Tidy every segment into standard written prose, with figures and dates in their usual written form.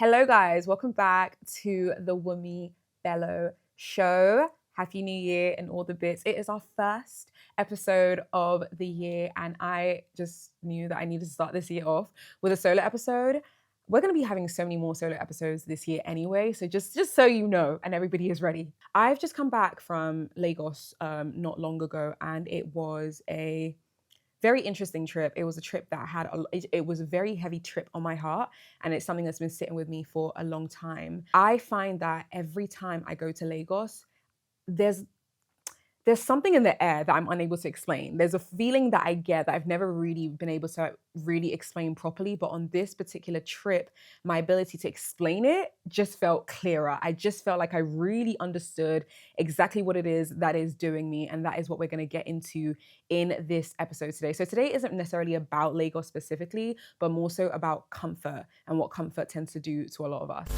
Hello, guys. Welcome back to the Wumi Bello Show. Happy New Year and all the bits. It is our first episode of the year, and I just knew that I needed to start this year off with a solo episode. We're going to be having so many more solo episodes this year anyway, so just so you know, and everybody is ready. I've just come back from Lagos not long ago, and it was a very interesting trip. It was a trip that had it was a very heavy trip on my heart, and it's something that's been sitting with me for a long time. I find that every time I go to Lagos, there's there's something in the air that I'm unable to explain. There's a feeling that I get that I've never really been able to really explain properly. But on this particular trip, my ability to explain it just felt clearer. I just felt like I really understood exactly what it is that is doing me. And that is what we're going to get into in this episode today. So today isn't necessarily about Lagos specifically, but more so about comfort and what comfort tends to do to a lot of us.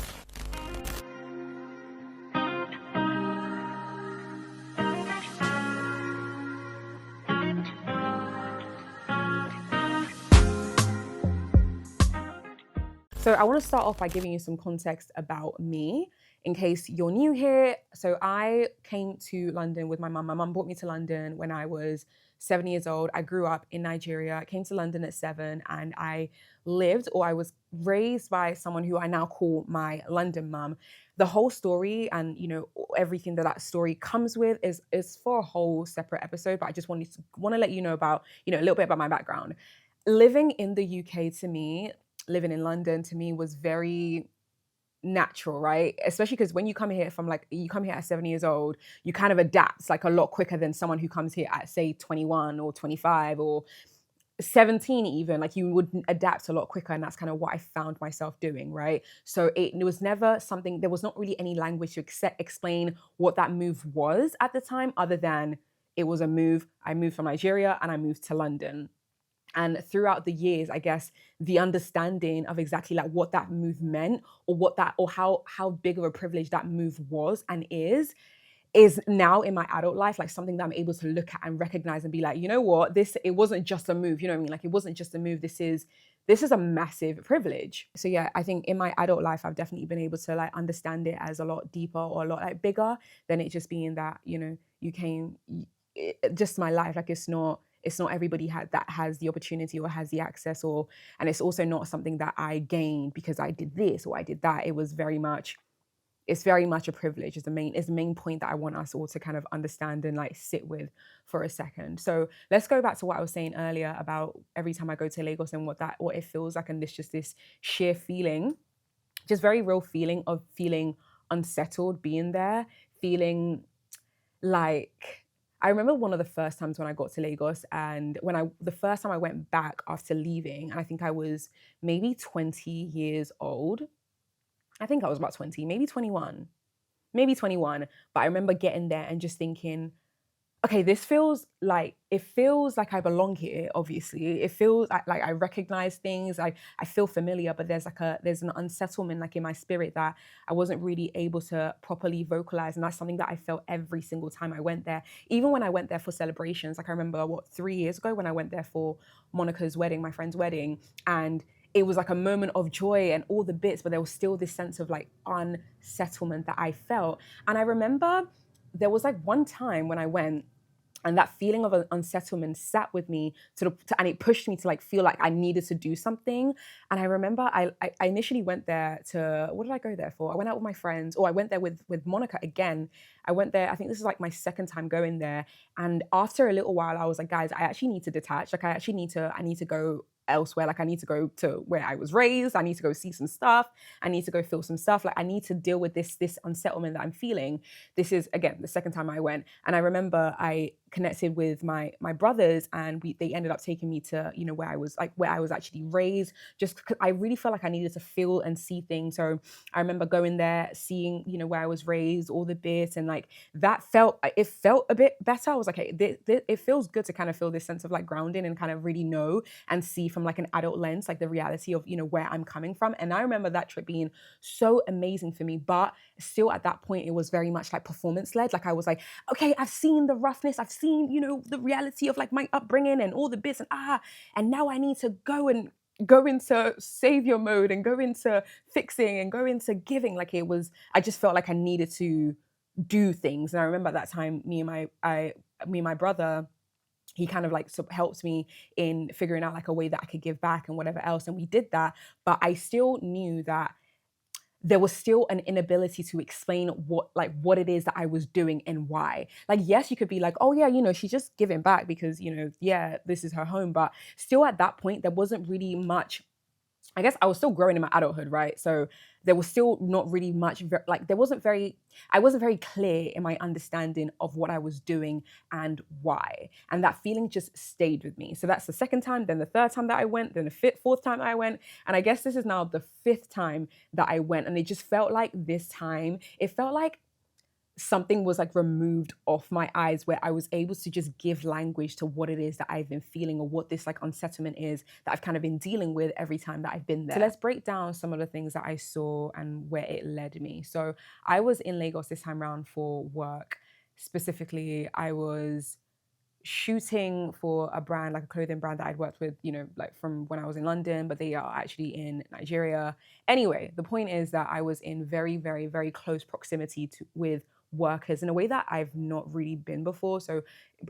So I want to start off by giving you some context about me in case you're new here. So I came to London with my mum. My mum brought me to London when I was 7 years old. I grew up in Nigeria. I came to London at 7 and I lived or I was raised by someone who I now call my London mum. The whole story and everything that story comes with is for a whole separate episode, but I just want to let you know about, a little bit about my background. Living in the UK to me, living in London to me was very natural, right? Especially because when you come here you come here at 7 years old, you kind of adapt like a lot quicker than someone who comes here at say 21 or 25 or 17 even. Like you would adapt a lot quicker, and that's kind of what I found myself doing, right? So it was never something, there was not really any language to explain what that move was at the time other than it was a move. I moved from Nigeria and I moved to London. And throughout the years, I guess the understanding of exactly like what that move meant or how big of a privilege that move was and is now in my adult life like something that I'm able to look at and recognize and be like, you know what, it wasn't just a move, you know what I mean? Like it wasn't just a move. This is a massive privilege. So yeah, I think in my adult life, I've definitely been able to like understand it as a lot deeper or a lot like bigger than it just being that, you came, just my life. Like it's not everybody that has the opportunity or has the access and it's also not something that I gained because I did this or I did that. It's very much a privilege is the main point that I want us all to kind of understand and like sit with for a second. So let's go back to what I was saying earlier about every time I go to Lagos and what it feels like, and this sheer feeling, just very real feeling of feeling unsettled being there, feeling like I remember one of the first times when I got to Lagos and the first time I went back after leaving, and I think I was maybe 20 years old. I think I was about 20, maybe 21, maybe 21. But I remember getting there and just thinking, okay, it feels like I belong here, obviously. It feels like I recognize things. I feel familiar, but there's an unsettlement like in my spirit that I wasn't really able to properly vocalize. And that's something that I felt every single time I went there. Even when I went there for celebrations, like I remember 3 years ago when I went there for Monica's wedding, my friend's wedding, and it was like a moment of joy and all the bits, but there was still this sense of like unsettlement that I felt. And I remember there was like one time when I went, and that feeling of unsettlement sat with me and it pushed me to like feel like I needed to do something. And I remember I initially went there what did I go there for? I went out with my friends, or I went there with Monica again. I went there, I think this is like my second time going there. And after a little while, I was like, guys, I actually need to detach. Like I need to go elsewhere. Like I need to go to where I was raised. I need to go see some stuff. I need to go feel some stuff. Like I need to deal with this unsettlement that I'm feeling. This is again the second time I went. And I remember I connected with my brothers, and they ended up taking me to where I was actually raised, just because I really felt like I needed to feel and see things. So I remember going there, seeing where I was raised, all the bits, and like that felt a bit better. I was like, hey, it feels good to kind of feel this sense of like grounding and kind of really know and see from like an adult lens like the reality of where I'm coming from. And I remember that trip being so amazing for me, but still at that point it was very much like performance led. Like I was like, okay, I've seen the roughness, I've seen the reality of like my upbringing and all the bits, and now I need to go and go into savior mode and go into fixing and go into giving. Like it was, I just felt like I needed to do things. And I remember at that time, me and my brother, he kind of like helped me in figuring out like a way that I could give back and whatever else. And we did that. But I still knew that there was still an inability to explain what it is that I was doing and why. Like, yes, you could be like, oh yeah, she's just giving back because, yeah, this is her home. But still at that point, there wasn't really much. I guess I was still growing in my adulthood, right? So there was still not really much, I wasn't very clear in my understanding of what I was doing and why. And that feeling just stayed with me. So that's the second time, then the third time that I went, then the fourth time I went. And I guess this is now the fifth time that I went. And it just felt like this time, it felt like something was like removed off my eyes where I was able to just give language to what it is that I've been feeling or what this like unsettlement is that I've kind of been dealing with every time that I've been there. So let's break down some of the things that I saw and where it led me. So I was in Lagos this time around for work. Specifically, I was shooting for a brand, like a clothing brand that I'd worked with, like from when I was in London, but they are actually in Nigeria. Anyway, the point is that I was in very, very, very close proximity with workers in a way that I've not really been before. So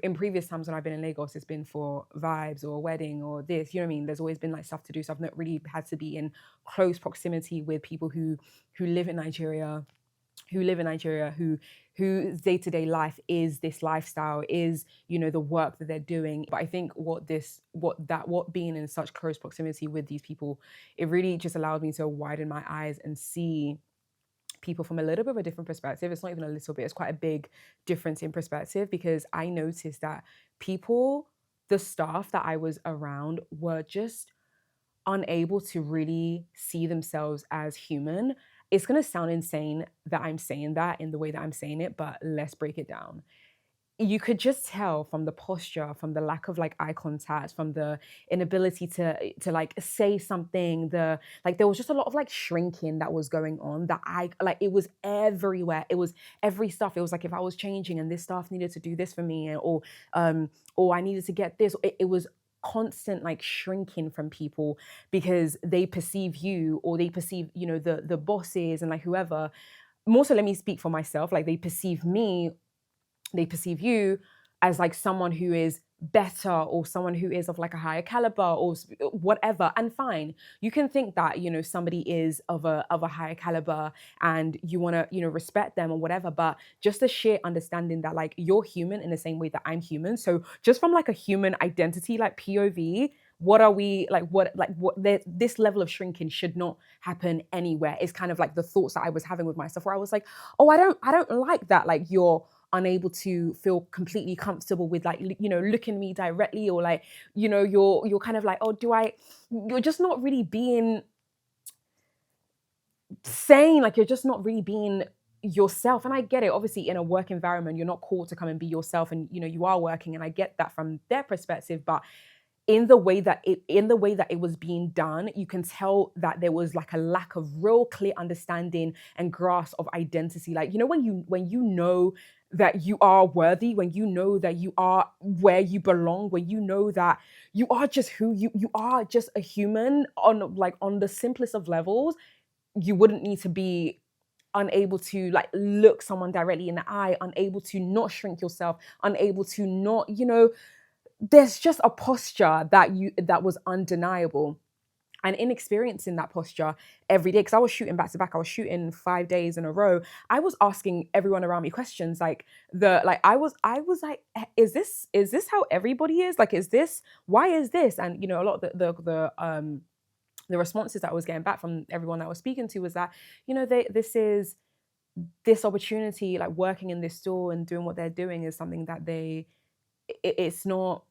in previous times when I've been in Lagos, it's been for vibes or a wedding or this, you know what I mean? There's always been like stuff to do. So I've not really had to be in close proximity with people who live in Nigeria, whose day-to-day life is this lifestyle, is the work that they're doing. But I think what being in such close proximity with these people, it really just allowed me to widen my eyes and see people from a little bit of a different perspective. It's not even a little bit, it's quite a big difference in perspective, because I noticed that the staff that I was around were just unable to really see themselves as human. It's going to sound insane that I'm saying that in the way that I'm saying it, but let's break it down. You could just tell from the posture, from the lack of like eye contact, from the inability to like say something, there was just a lot of like shrinking that was going on, that I like, it was everywhere. It was every stuff. It was like if I was changing and this staff needed to do this for me, or I needed to get this, it was constant like shrinking from people because they perceive you, or they perceive the bosses and like whoever. More so, let me speak for myself. Like they perceive you as like someone who is better, or someone who is of like a higher caliber, or whatever. And fine, you can think that somebody is of a higher caliber and you want to respect them or whatever, but just the sheer understanding that like you're human in the same way that I'm human. So just from like a human identity, like POV, what are we like, this level of shrinking should not happen anywhere. It's kind of like the thoughts that I was having with myself, where I was like, oh, I don't like that, like you're unable to feel completely comfortable with like looking me directly, or like you're kind of like, oh, you're just not really being sane, like you're just not really being yourself. And I get it, obviously in a work environment you're not called to come and be yourself, and you are working, and I get that from their perspective. But in the way that it was being done, you can tell that there was like a lack of real clear understanding and grasp of identity. Like when you know that you are worthy, when you know that you are where you belong, when you know that you are just who you are, just a human on the simplest of levels, you wouldn't need to be unable to like look someone directly in the eye, unable to not shrink yourself, unable to not, there's just a posture that was undeniable. And in experiencing that posture every day, because I was shooting back to back, I was shooting 5 days in a row, I was asking everyone around me questions like I was like, is this how everybody is? Like, why is this? And a lot of the responses that I was getting back from everyone that I was speaking to was that, this opportunity, like working in this store and doing what they're doing, is something that it's not,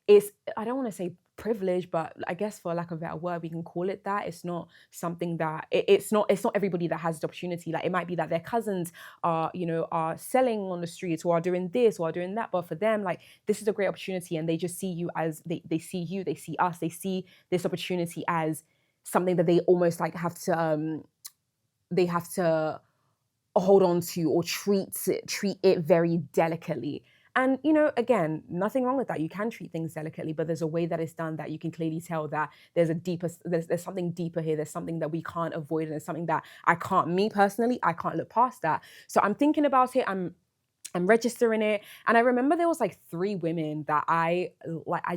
I don't want to say privilege, but I guess for lack of a better word, we can call it that. It's not something that it's not everybody that has the opportunity. Like it might be that their cousins are selling on the streets, or are doing this, or are doing that, but for them, like, this is a great opportunity, and they just see you as they see you, they see us, they see this opportunity as something that they almost like have to hold on to, or treat it very delicately. And, again, nothing wrong with that. You can treat things delicately, but there's a way that it's done that you can clearly tell that there's something deeper here. There's something that we can't avoid. And there's something that me personally, I can't look past that. So I'm thinking about it. I'm registering it. And I remember there was like three women that I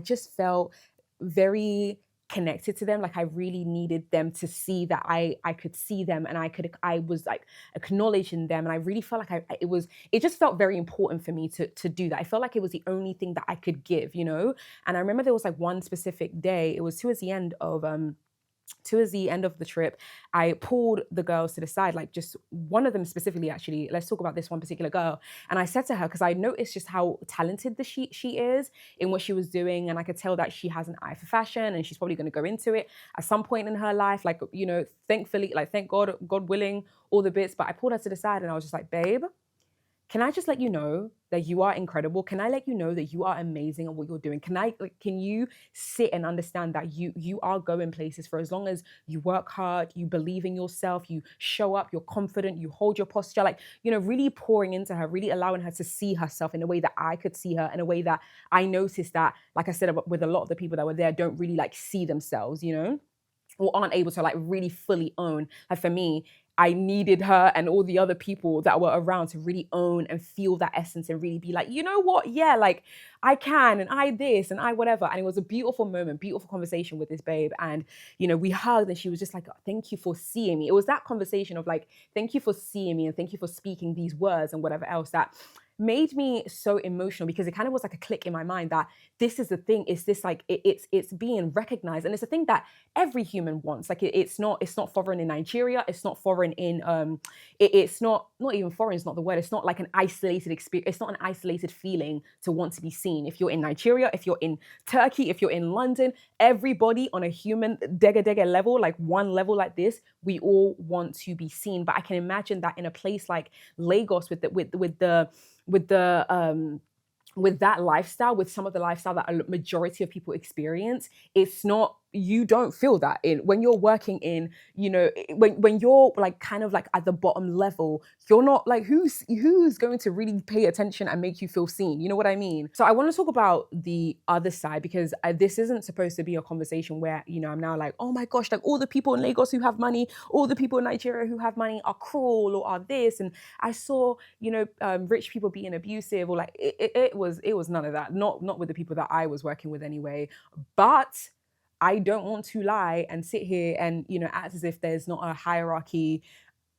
just felt very connected to them. Like I really needed them to see that I could see them, and I was like acknowledging them. And I really felt like it just felt very important for me to do that. I felt like it was the only thing that I could give. And I remember there was like one specific day, it was towards the end of the trip, I pulled the girls to the side, like just one of them specifically, actually. Let's talk about this one particular girl. And I said to her, because I noticed just how talented she is in what she was doing. And I could tell that she has an eye for fashion and she's probably going to go into it at some point in her life. Like, thankfully, like, thank God, God willing, all the bits. But I pulled her to the side and I was just like, babe, can I just let you know that you are incredible? Can I let you know that you are amazing at what you're doing? Can you sit and understand that you are going places for as long as you work hard, you believe in yourself, you show up, you're confident, you hold your posture, like, really pouring into her, really allowing her to see herself in a way that I could see her, in a way that I noticed that, like I said, with a lot of the people that were there, don't really like see themselves. Or aren't able to like really fully own. Like for me, I needed her and all the other people that were around to really own and feel that essence and really be like, you know what? Yeah, like I can, and I this and I whatever. And it was a beautiful moment, beautiful conversation with this babe. And, we hugged and she was just like, "Oh, thank you for seeing me." It was that conversation of like, thank you for seeing me and thank you for speaking these words and whatever else that made me so emotional, because it kind of was like a click in my mind that this is the thing. It's this like it's being recognized, and it's a thing that every human wants. Like it's not foreign in Nigeria. It's not foreign in it's not even foreign is not the word. It's not like an isolated experience. It's not an isolated feeling to want to be seen. If you're in Nigeria, if you're in Turkey, if you're in London, everybody on a human dega level, like one level like this, we all want to be seen. But I can imagine that in a place like Lagos with that lifestyle, with some of the lifestyle that a majority of people experience, it's not, you don't feel that in when you're working in, when you're like kind of like at the bottom level, you're not like, who's going to really pay attention and make you feel seen? You know what I mean? So I want to talk about the other side, because this isn't supposed to be a conversation where, I'm now like, oh my gosh, like all the people in Lagos who have money, all the people in Nigeria who have money are cruel or are this. And I saw, rich people being abusive, or like it was none of that. Not with the people that I was working with anyway. But I don't want to lie and sit here and, act as if there's not a hierarchy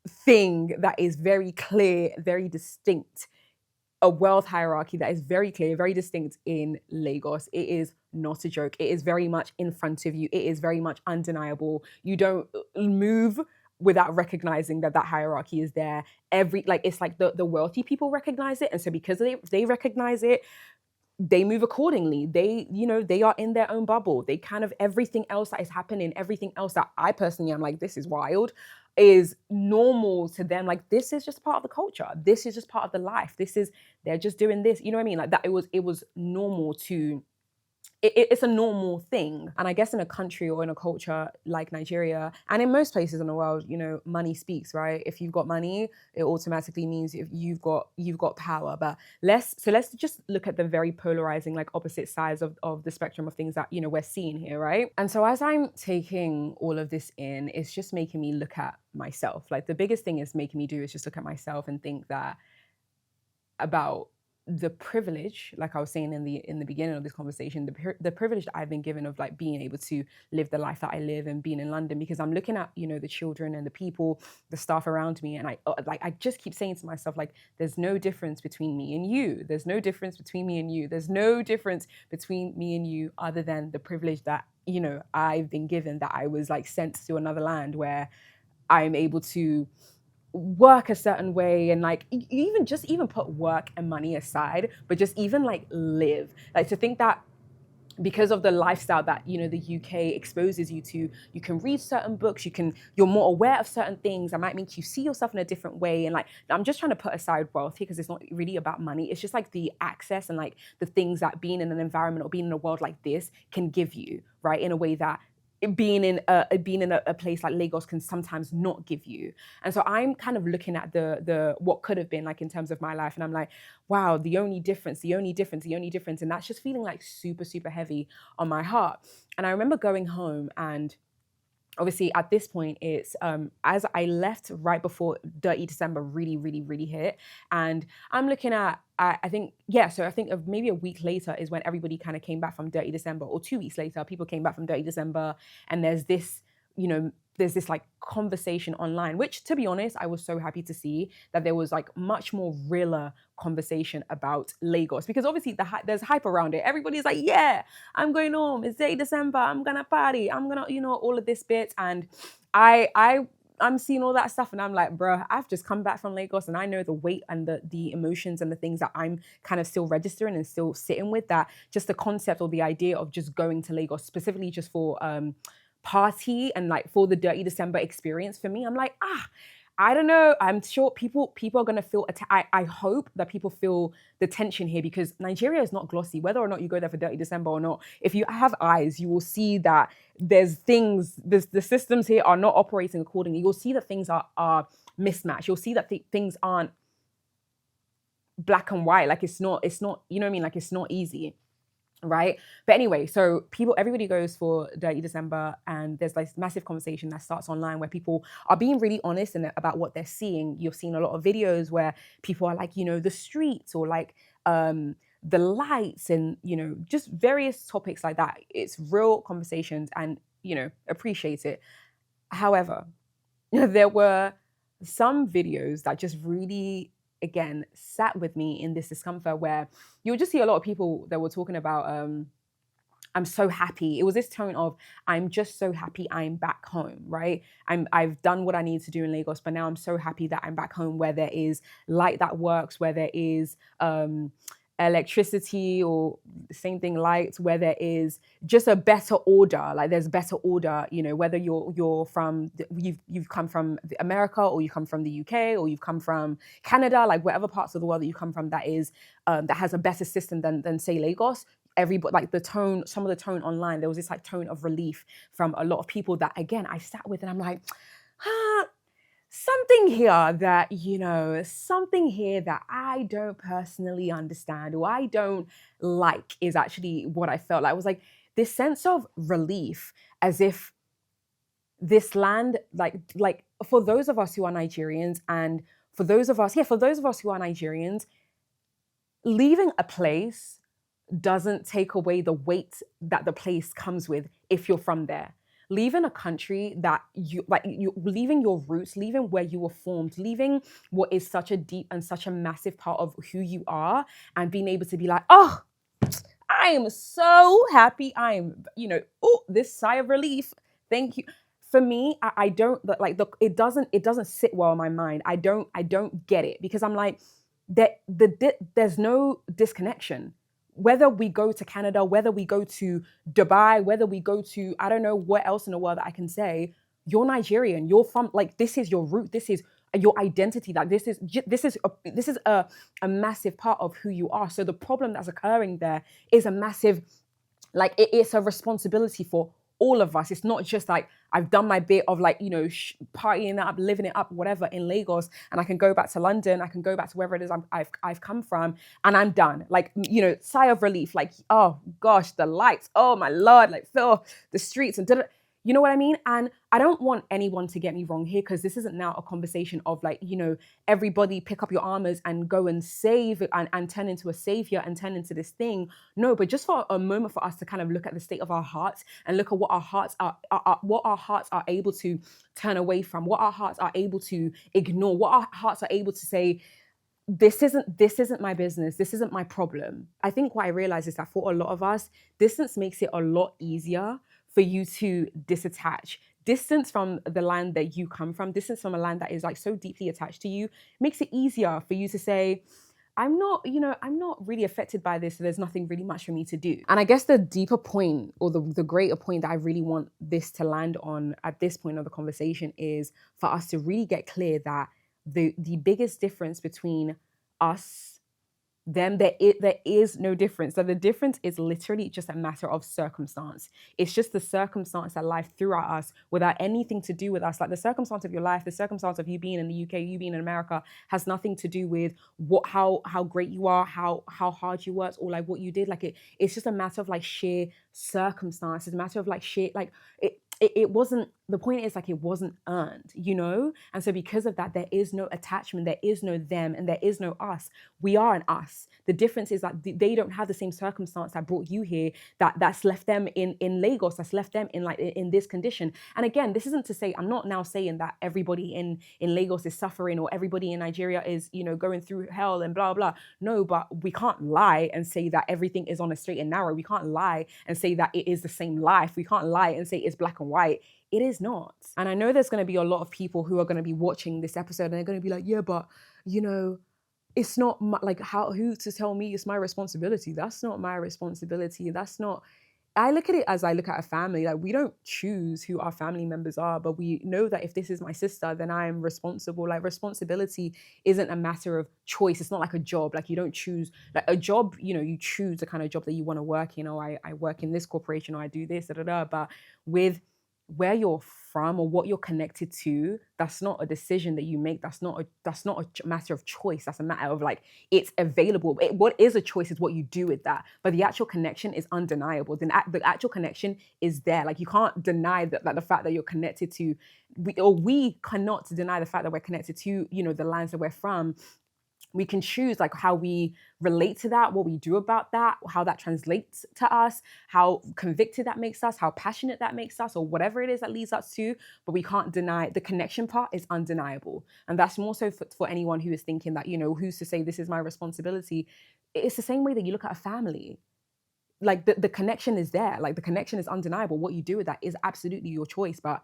thing that is very clear, very distinct, a wealth hierarchy that is very clear, very distinct in Lagos. It is not a joke. It is very much in front of you. It is very much undeniable. You don't move without recognizing that hierarchy is there. It's like the wealthy people recognize it. And so because they recognize it, they move accordingly. They are in their own bubble. They kind of, everything else that is happening, everything else that I personally am like, this is wild, is normal to them. Like, this is just part of the culture. This is just part of the life. They're just doing this. You know what I mean? Like that, it was normal to, it's a normal thing. And I guess in a country or in a culture like Nigeria, and in most places in the world, money speaks, right? If you've got money, it automatically means if you've got power. But let's just look at the very polarizing, like opposite sides of the spectrum of things that, we're seeing here, right? And so as I'm taking all of this in, it's just making me look at myself. Like the biggest thing it's making me do is just look at myself and think that about the privilege, like I was saying in the beginning of this conversation, the privilege that I've been given of like being able to live the life that I live and being in London, because I'm looking at, the children and the people, the staff around me, and I just keep saying to myself, like, there's no difference between me and you. There's no difference between me and you. There's no difference between me and you other than the privilege that, I've been given, that I was like sent to another land where I'm able to work a certain way, and like even put work and money aside, but just even like live, like to think that because of the lifestyle that the UK exposes you to, you can read certain books, you're more aware of certain things that might make you see yourself in a different way. And like, I'm just trying to put aside wealth here because it's not really about money. It's just like the access and like the things that being in an environment or being in a world like this can give you, right? In a way that being in a place like Lagos can sometimes not give you. And so I'm kind of looking at the what could have been like in terms of my life, and I'm like, wow, the only difference, and that's just feeling like super, super heavy on my heart. And I remember going home, and obviously at this point it's as I left right before Dirty December really, really, really hit. And I'm looking at, I think, yeah, so I think of maybe a week later is when everybody kind of came back from Dirty December, or 2 weeks later people came back from Dirty December. And there's this like conversation online, which, to be honest, I was so happy to see that there was like much more realer conversation about Lagos, because obviously there's hype around it. Everybody's like, yeah, I'm going home. It's day December. I'm gonna party. I'm gonna, all of this bit. And I'm seeing all that stuff, and I'm like, bruh, I've just come back from Lagos, and I know the weight and the emotions and the things that I'm kind of still registering and still sitting with. That just the concept or the idea of just going to Lagos specifically just for party and like for the Dirty December experience, for me, I'm like, I don't know. I'm sure people are gonna feel. I hope that people feel the tension here, because Nigeria is not glossy. Whether or not you go there for Dirty December or not, if you have eyes, you will see that there's things. The systems here are not operating accordingly. You'll see that things are mismatched. You'll see that things aren't black and white. Like it's not. You know what I mean? Like it's not easy. Right. But anyway, so everybody goes for Dirty December, and there's this massive conversation that starts online where people are being really honest about what they're seeing. You've seen a lot of videos where people are like, the streets, or like the lights, and just various topics like that. It's real conversations, and appreciate it. However, there were some videos that just really, again, sat with me in this discomfort, where you'll just see a lot of people that were talking about, I'm so happy. It was this tone of, I'm just so happy I'm back home, right? I've done what I need to do in Lagos, but now I'm so happy that I'm back home, where there is light that works, where there is electricity, or same thing, lights, where there is just a better order. Like there's better order, whether you're from you've come from America, or you come from the UK, or you've come from Canada, like whatever parts of the world that you come from, that is that has a better system than say Lagos. Everybody, like some of the tone online, there was this like tone of relief from a lot of people that, again, I sat with, and I'm like, something here that I don't personally understand, or I don't like, is actually what I felt like. I was like, this sense of relief, as if this land, like for those of us who are Nigerians, and for those of us who are Nigerians, leaving a place doesn't take away the weight that the place comes with if you're from there. Leaving a country that you leaving your roots, leaving where you were formed, leaving what is such a deep and such a massive part of who you are, and being able to be like, oh, I am so happy. I am, this sigh of relief. Thank you. For me, I don't like it doesn't sit well in my mind. I don't get it, because I'm like, there's no disconnection. Whether we go to Canada, whether we go to Dubai, whether we go to, I don't know what else in the world that I can say, you're Nigerian. You're from, like, this is your root. This is your identity. Like this is a massive part of who you are. So the problem that's occurring there is a massive, like it's a responsibility for all of us. It's not just like I've done my bit of like, partying up, living it up, whatever, in Lagos, and I can go back to London, I can go back to wherever it is I've come from, and I'm done. Like, sigh of relief. Like, oh gosh, the lights, oh my Lord, like fill the streets and you know what I mean? And I don't want anyone to get me wrong here, because this isn't now a conversation of like, everybody pick up your armors and go and save and turn into a savior and turn into this thing. No, but just for a moment for us to kind of look at the state of our hearts and look at what our hearts are able to turn away from, what our hearts are able to ignore, what our hearts are able to say, this isn't my business. This isn't my problem. I think what I realize is that for a lot of us, distance makes it a lot easier for you to disattach. Distance from the land that you come from, distance from a land that is like so deeply attached to you, makes it easier for you to say, I'm not really affected by this, so there's nothing really much for me to do. And I guess the deeper point, or the greater point that I really want this to land on at this point of the conversation, is for us to really get clear that the biggest difference between us them, there is no difference. So the difference is literally just a matter of circumstance. It's just the circumstance that life threw at us without anything to do with us. Like the circumstance of your life, the circumstance of you being in the UK, you being in America, has nothing to do with how great you are, how hard you worked, or like what you did. Like it's just a matter of like sheer circumstance. It's a matter of like sheer like it wasn't, the point is like it wasn't earned, you know? And so because of that, there is no attachment, there is no them, and there is no us. We are an us. The difference is that they don't have the same circumstance that brought you here, that's left them in Lagos, that's left them in like in this condition. And again, this isn't to say, I'm not now saying that everybody in Lagos is suffering, or everybody in Nigeria is, you know, going through hell and blah blah. No, but we can't lie and say that everything is on a straight and narrow. We can't lie and say that it is the same life. We can't lie and say it's black and white. It is not. And I know there's going to be a lot of people who are going to be watching this episode and they're going to be like, yeah, but you know, it's not my, like, who to tell me it's my responsibility? That's not my responsibility. That's not, I look at it as I look at a family. Like, we don't choose who our family members are, but we know that if this is my sister, then I am responsible. Like, responsibility isn't a matter of choice. It's not like a job. Like, you don't choose, like a job, you know, you choose the kind of job that you want to work in. Or I work in this corporation, or I do this, da, da, da. But with where you're from or what you're connected to, that's not a decision that you make. That's not a matter of choice. That's a matter of like, it's available. What is a choice is what you do with that. But the actual connection is undeniable. Then the actual connection is there. Like, you can't deny that the fact that you're connected to, we cannot deny the fact that we're connected to, you know, the lands that we're from. We can choose like how we relate to that, what we do about that, how that translates to us, how convicted that makes us, how passionate that makes us, or whatever it is that leads us to. But we can't deny the connection part is undeniable. And that's more so for anyone who is thinking that, you know, who's to say this is my responsibility? It's the same way that you look at a family. Like the connection is there. Like the connection is undeniable. What you do with that is absolutely your choice, but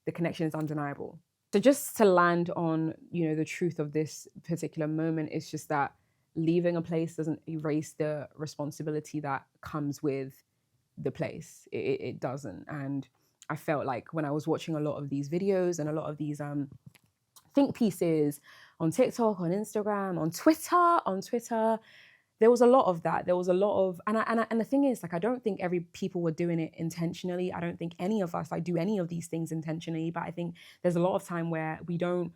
the connection is undeniable. So just to land on, you know, the truth of this particular moment, is just that leaving a place doesn't erase the responsibility that comes with the place. It doesn't. And I felt like when I was watching a lot of these videos and a lot of these think pieces on TikTok, on Instagram, on Twitter, there was a lot of that. There was a lot of, and the thing is, like, I don't think every people were doing it intentionally. I don't think any of us like do any of these things intentionally. But I think there's a lot of time where we don't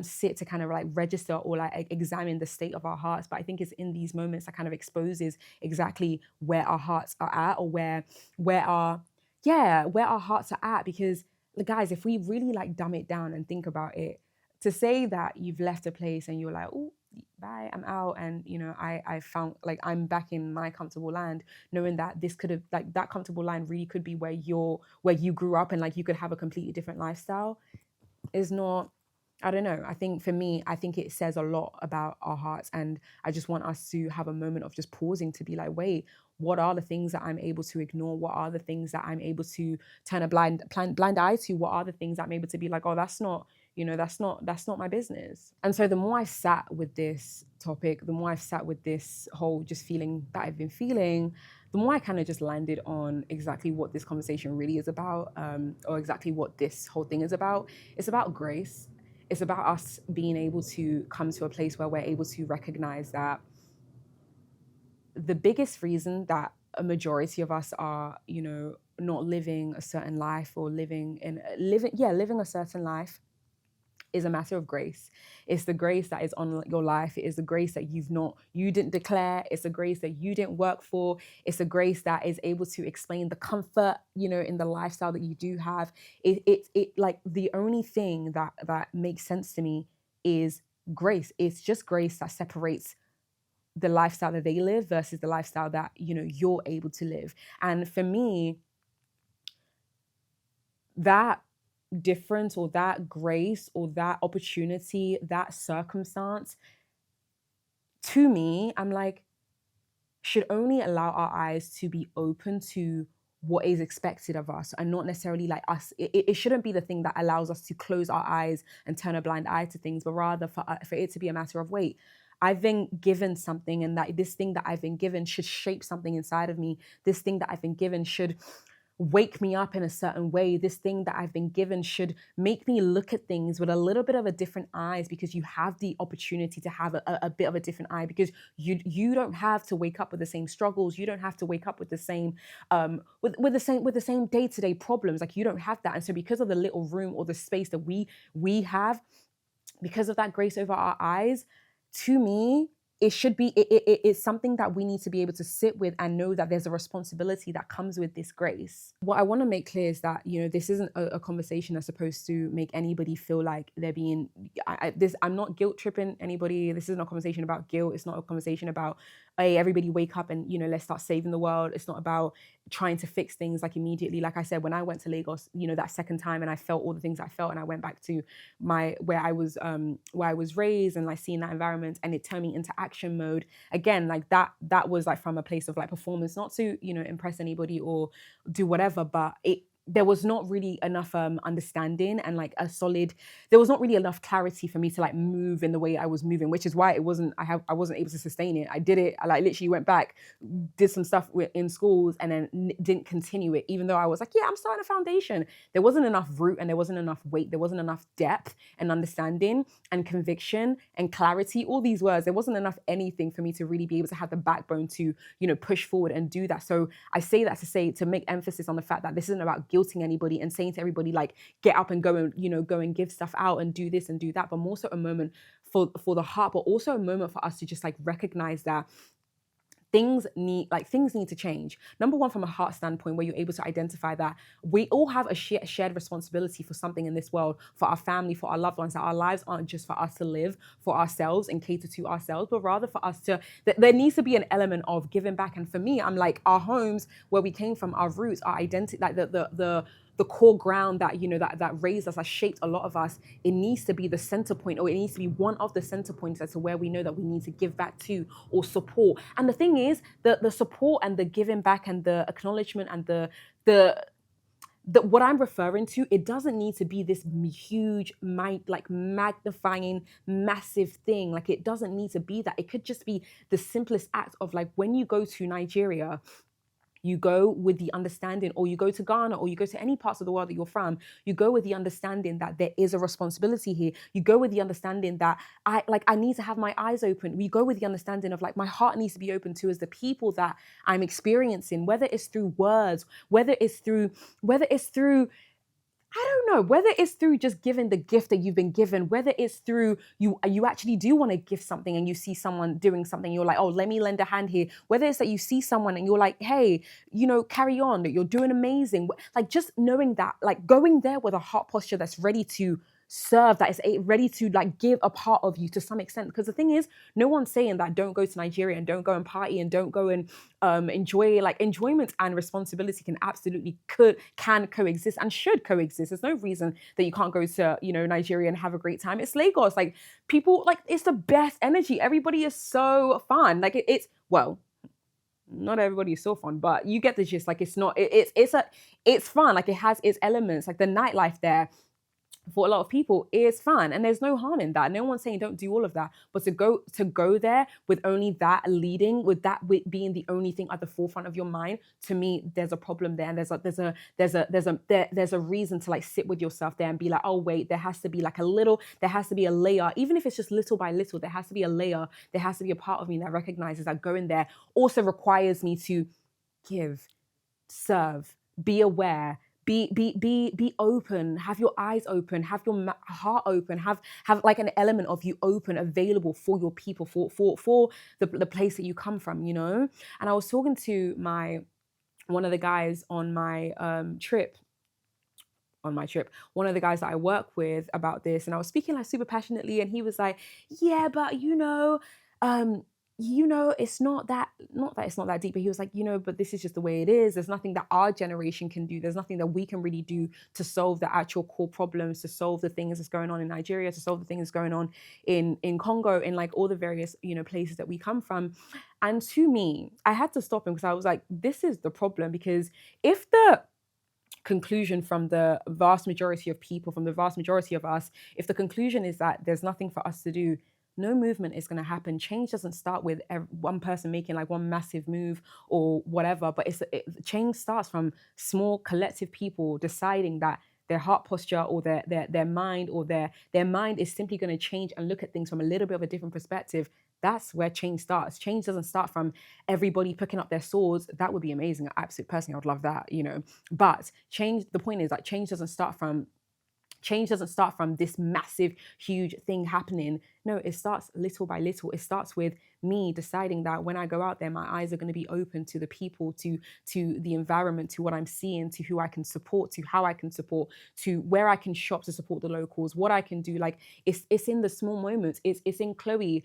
sit to kind of like register or like examine the state of our hearts. But I think it's in these moments that kind of exposes exactly where our hearts are at, or where our hearts are at. Because guys, if we really like dumb it down and think about it, to say that you've left a place and you're like, oh, bye, I'm out, and you know, I found like I'm back in my comfortable land, knowing that this could have, like, that comfortable land really could be where you grew up, and like you could have a completely different lifestyle, is not, I don't know. I think for me, I think it says a lot about our hearts. And I just want us to have a moment of just pausing to be like, wait, what are the things that I'm able to ignore? What are the things that I'm able to turn a blind eye to? What are the things that I'm able to be like, oh, that's not, you know, that's not my business. And so the more I sat with this topic, the more I've sat with this whole just feeling that I've been feeling, the more I kind of just landed on exactly what this conversation really is about, or exactly what this whole thing is about. It's about grace. It's about us being able to come to a place where we're able to recognize that the biggest reason that a majority of us are, you know, not living a certain life, or living a certain life, is a matter of grace. It's the grace that is on your life. It is the grace that you didn't declare. It's the grace that you didn't work for. It's the grace that is able to explain the comfort, you know, in the lifestyle that you do have. It like the only thing that makes sense to me is grace. It's just grace that separates the lifestyle that they live versus the lifestyle that, you know, you're able to live. And for me, that difference, or that grace, or that opportunity, that circumstance, to me, I'm like, should only allow our eyes to be open to what is expected of us, and not necessarily like us. It shouldn't be the thing that allows us to close our eyes and turn a blind eye to things, but rather for it to be a matter of, wait, I've been given something, and that this thing that I've been given should shape something inside of me. This thing that I've been given should wake me up in a certain way. This thing that I've been given should make me look at things with a little bit of a different eyes, because you have the opportunity to have a bit of a different eye, because you don't have to wake up with the same struggles. You don't have to wake up with the same with the same day-to-day problems. Like, you don't have that. And so because of the little room or the space that we have, because of that grace over our eyes, to me, it should be it's something that we need to be able to sit with and know that there's a responsibility that comes with this grace. What I want to make clear is that, this isn't a conversation that's supposed to make anybody feel like they're being I'm not guilt tripping anybody. This isn't a conversation about guilt. It's not a conversation about, hey, everybody wake up and let's start saving the world. It's not about trying to fix things like immediately. Like I said, when I went to Lagos, that second time, and I felt all the things I felt, and I went back to where I was raised, and like seeing that environment, and it turned me into action mode again. Like that was like from a place of like performance, not to impress anybody or do whatever, but there was not really enough understanding and like there was not really enough clarity for me to like move in the way I was moving, which is why I wasn't able to sustain it. I did it. I like literally went back, did some stuff in schools, and then didn't continue it, even though I was like, yeah, I'm starting a foundation. There wasn't enough root, and there wasn't enough weight. There wasn't enough depth and understanding and conviction and clarity. All these words, there wasn't enough anything for me to really be able to have the backbone to, push forward and do that. So I say that to make emphasis on the fact that this isn't about guilting anybody and saying to everybody like, get up and go and give stuff out and do this and do that, but more so a moment for the heart, but also a moment for us to just like recognize that things need to change. Number one, from a heart standpoint, where you're able to identify that we all have a shared responsibility for something in this world, for our family, for our loved ones, that our lives aren't just for us to live for ourselves and cater to ourselves, but rather for us to, there needs to be an element of giving back. And for me, I'm like, our homes, where we came from, our roots, our identity, like the core ground that that raised us, that shaped a lot of us, it needs to be the center point, or it needs to be one of the center points as to where we know that we need to give back to or support. And the thing is, the support and the giving back and the acknowledgement and the what I'm referring to, it doesn't need to be this huge, magnifying, massive thing. Like, it doesn't need to be that. It could just be the simplest act of like, when you go to Nigeria, you go with the understanding, or you go to Ghana, or you go to any parts of the world that you're from, you go with the understanding that there is a responsibility here. You go with the understanding that I need to have my eyes open. We go with the understanding of like, my heart needs to be open to as the people that I'm experiencing, whether it's through words, whether it's through I don't know, whether it's through just giving the gift that you've been given, whether it's through you actually do want to give something and you see someone doing something, you're like, oh, let me lend a hand here. Whether it's that you see someone and you're like, hey, carry on, that you're doing amazing. Like, just knowing that, like, going there with a heart posture that's ready to serve, that is ready to like give a part of you to some extent. Because the thing is, no one's saying that don't go to Nigeria and don't go and party and don't go and enjoy. Like, enjoyment and responsibility can coexist and should coexist. There's no reason that you can't go to Nigeria and have a great time. It's Lagos. Like, people, like, it's the best energy. Everybody is so fun. Like, it's well, not everybody is so fun, but you get the gist. Like, it's fun. Like, it has its elements. Like, the nightlife there, for a lot of people, is fun, and there's no harm in that. No one's saying don't do all of that, but to go there with only that leading, with that being the only thing at the forefront of your mind, to me, there's a problem there. And there's a reason to like sit with yourself there and be like, oh wait, there has to be a layer, even if it's just little by little. There has to be a layer. There has to be a part of me that recognizes that going there also requires me to give, serve, be aware, be open, have your eyes open, have your heart open, have like an element of you open, available for your people, for the place that you come from, And I was talking to one of the guys on my trip, one of the guys that I work with, about this, and I was speaking like super passionately, and he was like, yeah, but it's not that it's not that deep, but he was like, but this is just the way it is. There's nothing that our generation can do. There's nothing that we can really do to solve the actual core problems, to solve the things that's going on in Nigeria, to solve the things that's going on in Congo, in like all the various, places that we come from. And to me, I had to stop him, because I was like, this is the problem. Because if the conclusion from the vast majority of people, from the vast majority of us, if the conclusion is that there's nothing for us to do, no movement is going to happen. Change doesn't start with one person making like one massive move or whatever, but change starts from small collective people deciding that their heart posture or their mind or their mind is simply going to change and look at things from a little bit of a different perspective. That's where change starts. Change doesn't start from everybody picking up their swords. That would be amazing. Absolutely, personally, I would love that, But change, the point is like change doesn't start from this massive, huge thing happening. No, it starts little by little. It starts with me deciding that when I go out there, my eyes are going to be open to the people, to the environment, to what I'm seeing, to who I can support, to how I can support, to where I can shop to support the locals, what I can do. Like it's in the small moments. It's in Chloe,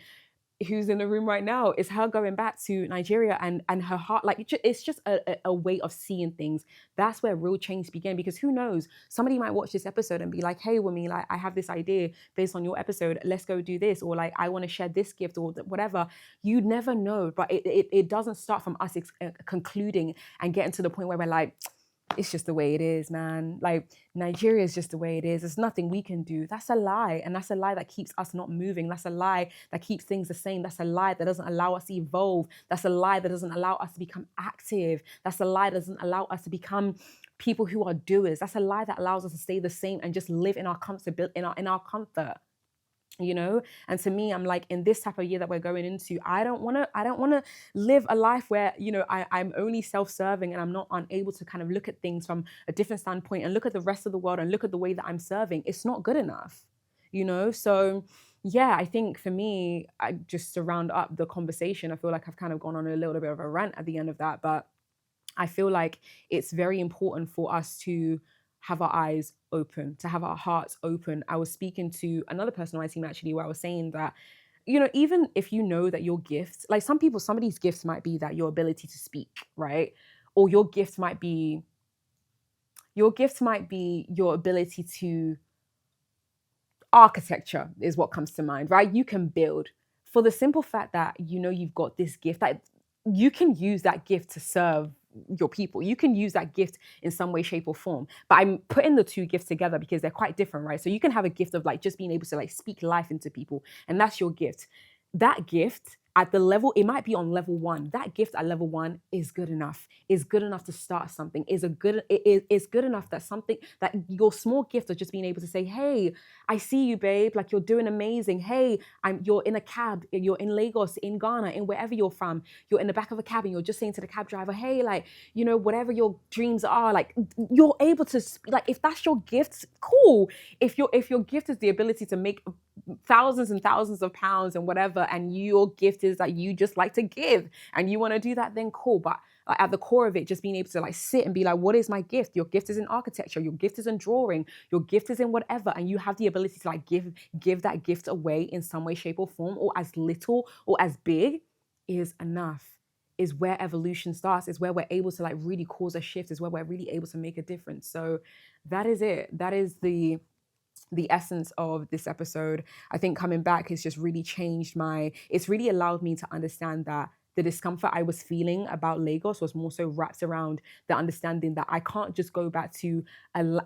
who's in the room right now. Is her going back to Nigeria and her heart, like it's just a way of seeing things. That's where real change began, because who knows, somebody might watch this episode and be like, hey Wumi, like I have this idea based on your episode, let's go do this, or like I want to share this gift or whatever. You never know, but it doesn't start from us concluding and getting to the point where we're like, it's just the way it is, man. Like Nigeria is just the way it is. There's nothing we can do. That's a lie. And that's a lie that keeps us not moving. That's a lie that keeps things the same. That's a lie that doesn't allow us to evolve. That's a lie that doesn't allow us to become active. That's a lie that doesn't allow us to become people who are doers. That's a lie that allows us to stay the same and just live in our comfort, in our comfort. And to me, I'm like, in this type of year that we're going into, I don't want to live a life where I'm only self-serving and I'm not unable to kind of look at things from a different standpoint and look at the rest of the world and look at the way that I'm serving. It's not good enough. So yeah, I think for me, I just to round up the conversation, I feel like I've kind of gone on a little bit of a rant at the end of that, but I feel like it's very important for us to have our eyes open, to have our hearts open. I was speaking to another person on my team actually, where I was saying that, even if you know that your gifts, like somebody's gifts might be that your ability to speak, right? Or your gift might be your ability to architecture is what comes to mind, right? You can build, for the simple fact that you've got this gift, that you can use that gift to serve your people. You can use that gift in some way, shape, or form. But I'm putting the two gifts together because they're quite different, right? So you can have a gift of like just being able to like speak life into people, and that's your gift. That gift at the level, it might be on level 1. That gift at level 1 is good enough. Is good enough to start something. Is good enough that something that your small gift of just being able to say, hey, I see you, babe. Like you're doing amazing. Hey, you're in a cab. You're in Lagos, in Ghana, in wherever you're from. You're in the back of a cab and you're just saying to the cab driver, hey, like, whatever your dreams are, like you're able to like, if that's your gift, cool. If your gift is the ability to make thousands and thousands of pounds and whatever, and your gift is that you just like to give and you want to do that, then cool. But at the core of it, just being able to like sit and be like, what is my gift? Your gift is in architecture, your gift is in drawing, your gift is in whatever, and you have the ability to like give that gift away in some way, shape, or form, or as little or as big, is enough. Is where evolution starts, is where we're able to like really cause a shift, is where we're really able to make a difference. So that is it. That is the essence of this episode. I think coming back has just really changed it's really allowed me to understand that the discomfort I was feeling about Lagos was more so wrapped around the understanding that I can't just go back to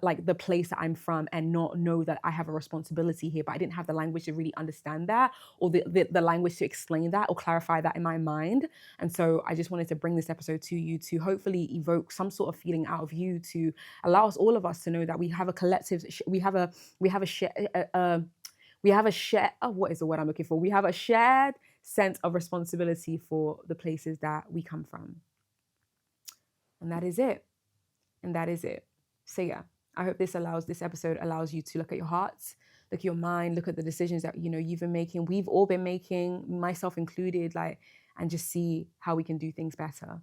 like the place that I'm from and not know that I have a responsibility here. But I didn't have the language to really understand that, or the language to explain that or clarify that in my mind. And so I just wanted to bring this episode to you to hopefully evoke some sort of feeling out of you, to allow all of us to know that we have a collective, we have a shared, oh, what is the word I'm looking for? We have a shared sense of responsibility for the places that we come from. And that is it. So yeah, I hope this episode allows you to look at your hearts, look at your mind, look at the decisions that, you've been making, we've all been making, myself included, like, and just see how we can do things better.